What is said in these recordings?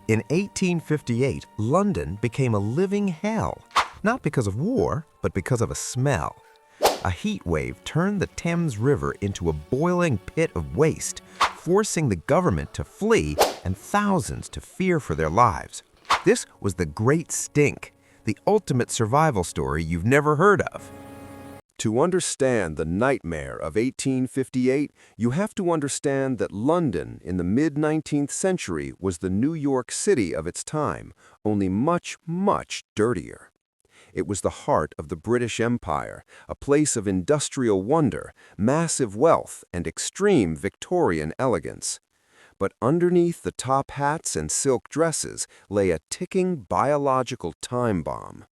In 1858, London became a living hell, not because of war, but because of a smell. A heat wave turned the Thames River into a boiling pit of waste, forcing the government to flee and thousands to fear for their lives. This was the Great Stink, the ultimate survival story you've never heard of. To understand the nightmare of 1858, you have to understand that London in the mid-19th century was the New York City of its time, only much, much dirtier. It was the heart of the British Empire, a place of industrial wonder, massive wealth, and extreme Victorian elegance. But underneath the top hats and silk dresses lay a ticking biological time bomb.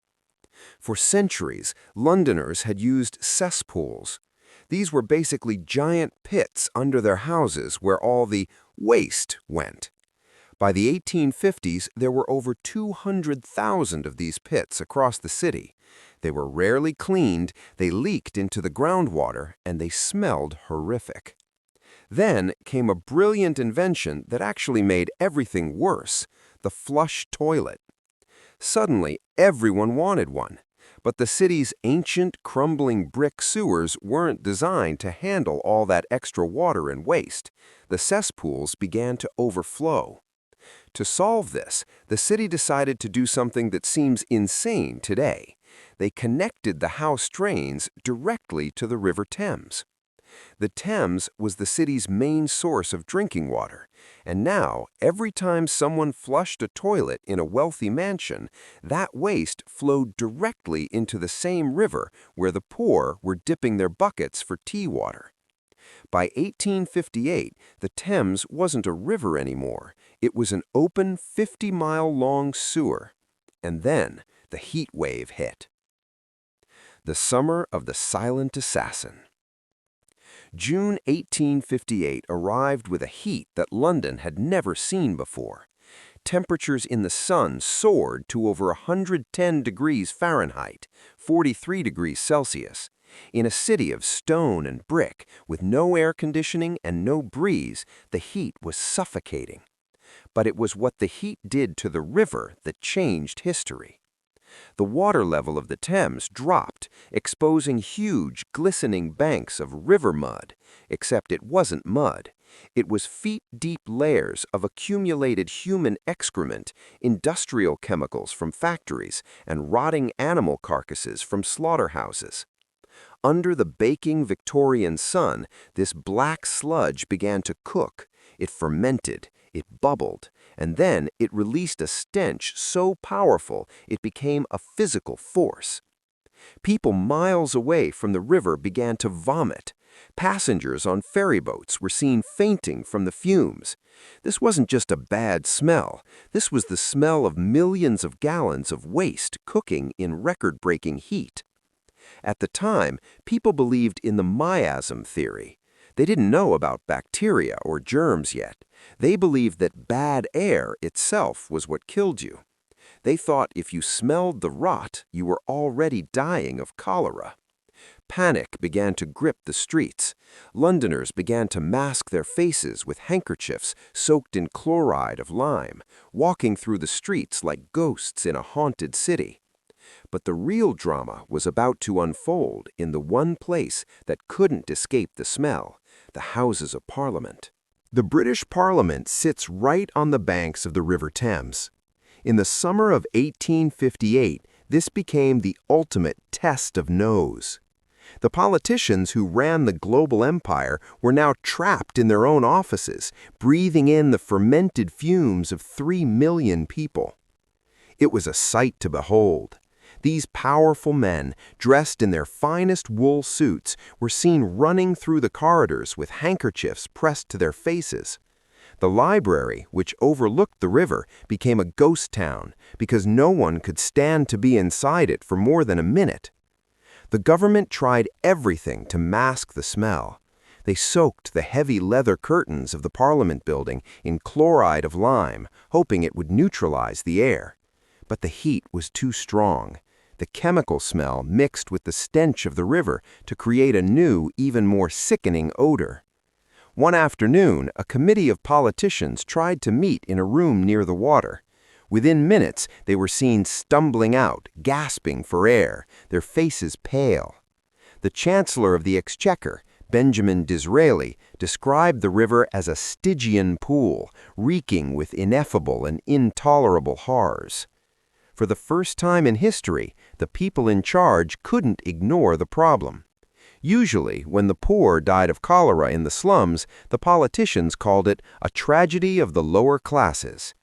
For centuries, Londoners had used cesspools. These were basically giant pits under their houses where all the waste went. By the 1850s, there were over 200,000 of these pits across the city. They were rarely cleaned, they leaked into the groundwater, and they smelled horrific. Then came a brilliant invention that actually made everything worse: the flush toilet. Suddenly, everyone wanted one. But the city's ancient, crumbling brick sewers weren't designed to handle all that extra water and waste. The cesspools began to overflow. To solve this, the city decided to do something that seems insane today. They connected the house drains directly to the River Thames. The Thames was the city's main source of drinking water, and now, every time someone flushed a toilet in a wealthy mansion, that waste flowed directly into the same river where the poor were dipping their buckets for tea water. By 1858, the Thames wasn't a river anymore. It was an open 50-mile-long sewer. And then the heat wave hit. The summer of the silent assassin. June 1858 arrived with a heat that London had never seen before. Temperatures in the sun soared to over 110 degrees Fahrenheit, 43 degrees Celsius. In a city of stone and brick, with no air conditioning and no breeze, the heat was suffocating. But it was what the heat did to the river that changed history. The water level of the Thames dropped, exposing huge, glistening banks of river mud, except it wasn't mud. It was feet-deep layers of accumulated human excrement, industrial chemicals from factories, and rotting animal carcasses from slaughterhouses. Under the baking Victorian sun, this black sludge began to cook. It fermented, it bubbled, and then it released a stench so powerful it became a physical force. People miles away from the river began to vomit. Passengers on ferryboats were seen fainting from the fumes. This wasn't just a bad smell. This was the smell of millions of gallons of waste cooking in record-breaking heat. At the time, people believed in the miasm theory. They didn't know about bacteria or germs yet. They believed that bad air itself was what killed you. They thought if you smelled the rot, you were already dying of cholera. Panic began to grip the streets. Londoners began to mask their faces with handkerchiefs soaked in chloride of lime, walking through the streets like ghosts in a haunted city. But the real drama was about to unfold in the one place that couldn't escape the smell: the Houses of Parliament. The British Parliament sits right on the banks of the River Thames. In the summer of 1858, this became the ultimate test of nose. The politicians who ran the global empire were now trapped in their own offices, breathing in the fermented fumes of 3 million people. It was a sight to behold. These powerful men, dressed in their finest wool suits, were seen running through the corridors with handkerchiefs pressed to their faces. The library, which overlooked the river, became a ghost town because no one could stand to be inside it for more than a minute. The government tried everything to mask the smell. They soaked the heavy leather curtains of the Parliament building in chloride of lime, hoping it would neutralize the air. But the heat was too strong. The chemical smell mixed with the stench of the river to create a new, even more sickening odor. One afternoon, a committee of politicians tried to meet in a room near the water. Within minutes, they were seen stumbling out, gasping for air, their faces pale. The Chancellor of the Exchequer, Benjamin Disraeli, described the river as a Stygian pool, reeking with ineffable and intolerable horrors. For the first time in history, the people in charge couldn't ignore the problem. Usually, when the poor died of cholera in the slums, the politicians called it a tragedy of the lower classes.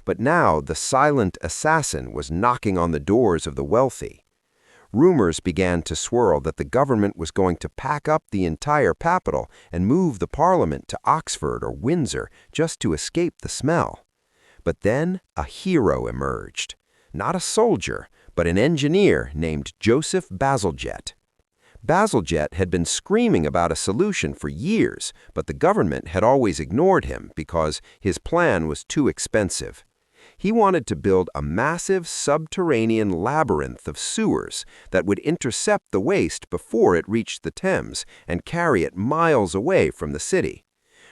But now the silent assassin was knocking on the doors of the wealthy. Rumors began to swirl that the government was going to pack up the entire capital and move the parliament to Oxford or Windsor just to escape the smell. But then a hero emerged. Not a soldier, but an engineer named Joseph Bazalgette. Bazalgette had been screaming about a solution for years, but the government had always ignored him because his plan was too expensive. He wanted to build a massive subterranean labyrinth of sewers that would intercept the waste before it reached the Thames and carry it miles away from the city.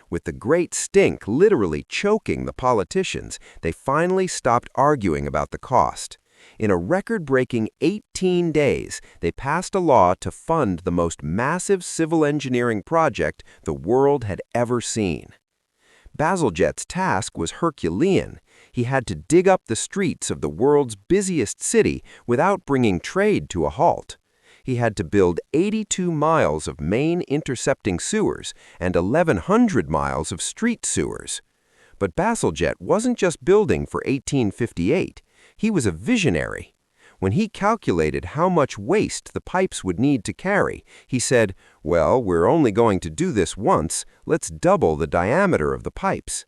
With the great stink literally choking the politicians, they finally stopped arguing about the cost. In a record-breaking 18 days, they passed a law to fund the most massive civil engineering project the world had ever seen. Bazalgette's task was Herculean. He had to dig up the streets of the world's busiest city without bringing trade to a halt. He had to build 82 miles of main intercepting sewers and 1,100 miles of street sewers. But Bazalgette wasn't just building for 1858. He was a visionary. When he calculated how much waste the pipes would need to carry, he said, "Well, we're only going to do this once. Let's double the diameter of the pipes."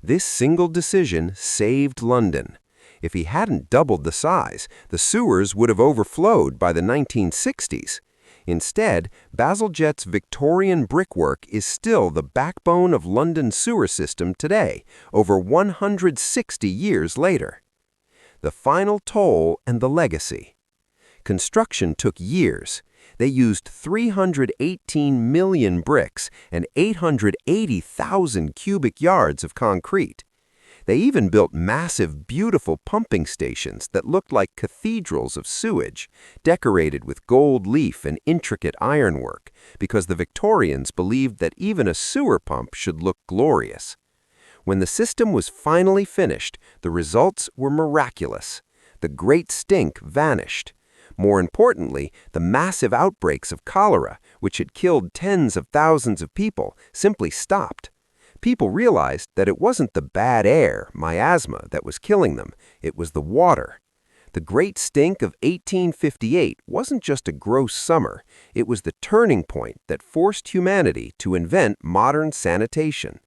This single decision saved London. If he hadn't doubled the size, the sewers would have overflowed by the 1960s. Instead, Bazalgette's Victorian brickwork is still the backbone of London's sewer system today, over 160 years later. The final toll and the legacy. Construction took years. They used 318 million bricks and 880,000 cubic yards of concrete. They even built massive, beautiful pumping stations that looked like cathedrals of sewage, decorated with gold leaf and intricate ironwork, because the Victorians believed that even a sewer pump should look glorious. When the system was finally finished, the results were miraculous. The great stink vanished. More importantly, the massive outbreaks of cholera, which had killed tens of thousands of people, simply stopped. People realized that it wasn't the bad air, miasma, that was killing them. It was the water. The great stink of 1858 wasn't just a gross summer. It was the turning point that forced humanity to invent modern sanitation.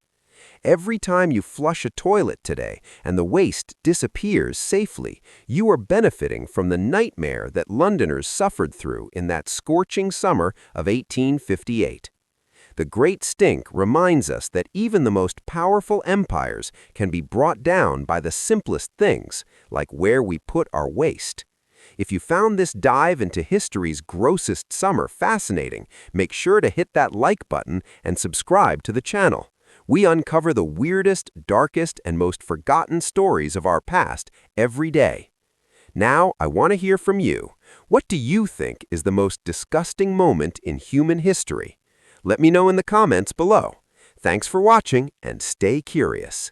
Every time you flush a toilet today and the waste disappears safely, you are benefiting from the nightmare that Londoners suffered through in that scorching summer of 1858. The Great Stink reminds us that even the most powerful empires can be brought down by the simplest things, like where we put our waste. If you found this dive into history's grossest summer fascinating, make sure to hit that like button and subscribe to the channel. We uncover the weirdest, darkest, and most forgotten stories of our past every day. Now, I want to hear from you. What do you think is the most disgusting moment in human history? Let me know in the comments below. Thanks for watching, and stay curious.